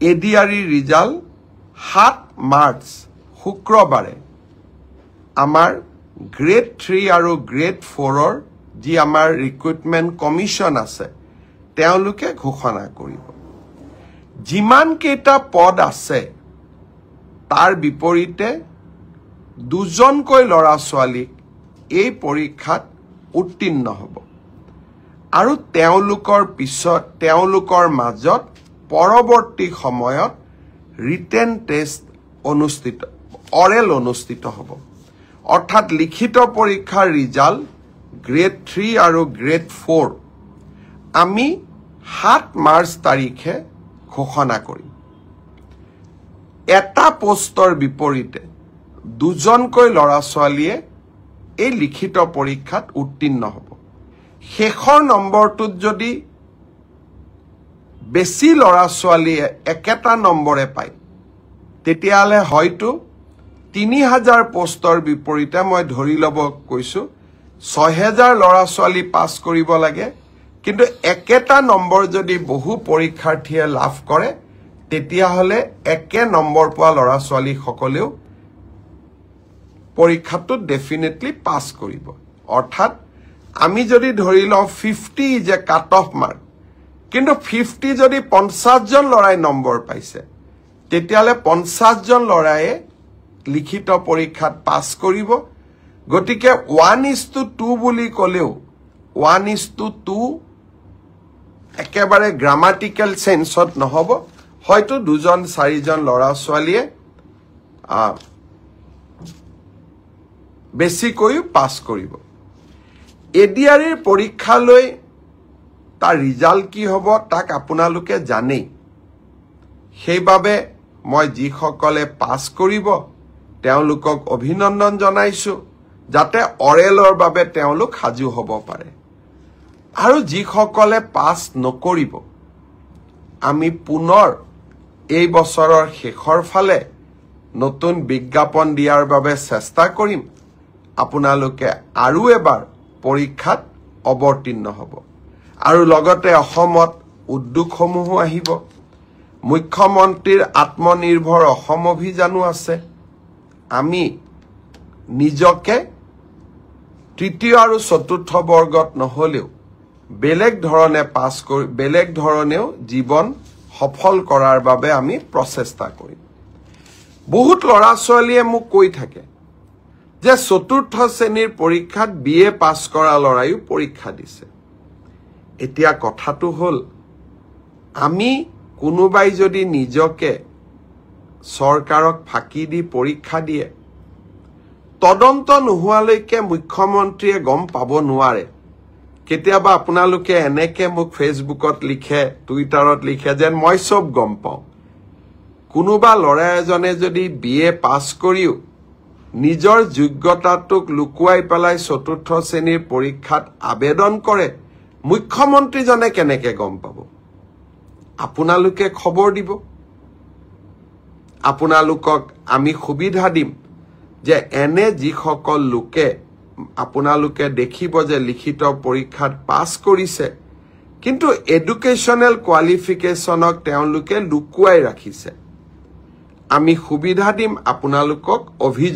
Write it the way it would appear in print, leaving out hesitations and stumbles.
ADRE result 7 March শুক্ৰবাৰে আমাৰ grade 3 আৰু গ্ৰেড 4ৰ যি আমাৰ ৰিক্ৰুটমেন্ট কমিশন আছে তেওঁলোকে ঘোষণা কৰিব যিমান কেইটা পদ আছে তাৰ বিপৰীতে দুজনকৈ লৰা ছোৱালীক এই পৰীক্ষাত উত্তীৰ্ণ হ'ব আৰু তেওঁলোকৰ মাজত পৰৱৰ্তী সময়ত ৰিটেন টেষ্ট অৰেল অনুষ্ঠিত হ'ব অৰ্থাৎ লিখিত পৰীক্ষাৰ ৰিজাল্ট গ্ৰেড 3 আৰু গ্ৰেড 4 আমি 7 মাৰ্চ তাৰিখে ঘোষণা কৰিম এটা পোষ্টৰ বিপৰীতে দুজনকৈ লৰা ছোৱালীয়ে এই লিখিত পৰীক্ষাত উত্তীৰ্ণ হ'ব শেষৰ নম্বৰটোত যদি বেছি লৰা ছোৱালীয়ে একেটা নম্বৰে পায় তেতিয়ালে হয়তো 3000 পোষ্টৰ বিপৰীতে মই ধৰি লব কৈছো 6000 লৰা ছোৱালী পাস কৰিব লাগে কিন্তু একেটা নম্বৰ যদি বহু পৰীক্ষাৰ্থীয়ে লাভ কৰে তেতিয়া হলে একে নম্বৰ পোৱা লৰা ছোৱালী সকলেও পৰীক্ষাটো ডেফিনেটলি পাস কৰিব অৰ্থাৎ আমি যদি ধৰি লও 50 যে কাট অফ মাৰ্ক কিন্তু 50 যদি 50 জন লৰাই নম্বৰ পাইছে তেতিয়ালে 50 জন লৰায়ে লিখিত পৰীক্ষাত পাস কৰিব গতিকে 1:2 বুলি কলেও 1:2 একেবাৰে গ্ৰামাটিক্যাল সেন্সত নহব হয়তো দুজন চাৰিজন লৰা ছোৱালীয়ে বেছিকৈ পাস কৰিব এডিআৰইৰ পৰীক্ষালৈ তাৰ ৰিজাল্ট কি হ'ব তাক আপোনালোকে জানেই সেইবাবে মই যিসকলে পাস কৰিব তেওঁলোকক অভিনন্দন জনাইছো যাতে অৰেলৰ বাবে তেওঁলোক সাজু হ'ব পাৰে আৰু যিসকলে পাস নকৰিব আমি পুনৰ এই বছৰৰ শেষৰ ফালে নতুন বিজ্ঞাপন দিয়াৰ বাবে চেষ্টা কৰিম আপোনালোকে আৰু এবাৰ পৰীক্ষাত অৱতীৰ্ণ হ'ব আৰু লগতে অসমত উদ্যোগসমূহ আহিব মুখ্যমন্ত্ৰীৰ আত্মনিৰ্ভৰ অসম অভিযানো আছে আমি নিজকে তৃতীয় আৰু চতুৰ্থ বৰ্গত নহলেও বেলেগ ধৰণে পাস কৰি বেলেগ ধৰণেও জীৱন সফল কৰাৰ বাবে আমি প্ৰচেষ্টা কৰিম বহুত লৰা ছোৱালীয়ে মোক কৈ থাকে যে চতুৰ্থ শ্ৰেণীৰ পৰীক্ষাত বিএ পাস কৰা লৰায়ো পৰীক্ষা দিছে এতিয়া কথাটো হল আমি কোনোবাই যদি নিজকে সৰকাৰক ফাঁকি দি পৰীক্ষা দিয়ে তদন্ত নোহোৱালৈকে মুখ্যমন্ত্ৰীয়ে গম পাব নোৱাৰে কেতিয়াবা আপোনালোকে এনেকে মোক ফেসবুকত লিখে টুইটাৰত লিখে যেন মই সব গম পাওঁ কোনোবা লৰা এজনে যদি বিএ পাস কৰিও নিজৰ যোগ্যতাটোক লুকুৱাই পেলাই চতুৰ্থ শ্ৰেণীৰ পৰীক্ষাত আবেদন কৰে মুখ্যমন্ত্ৰীজনে কেনেকে গম পাব আপোনালোকে খবৰ দিব আপোনালোকক আমি সুবিধা দিম যে এনে যিসকল লোকে আপোনালোকে দেখিব যে লিখিত পৰীক্ষাত পাস কৰিছে কিন্তু এডুকেশনাল কোৱালিফিকেশনক তেওঁলোকে লুকুৱাই ৰাখিছে আমি সুবিধা দিম আপোনালোকক অভিযোগ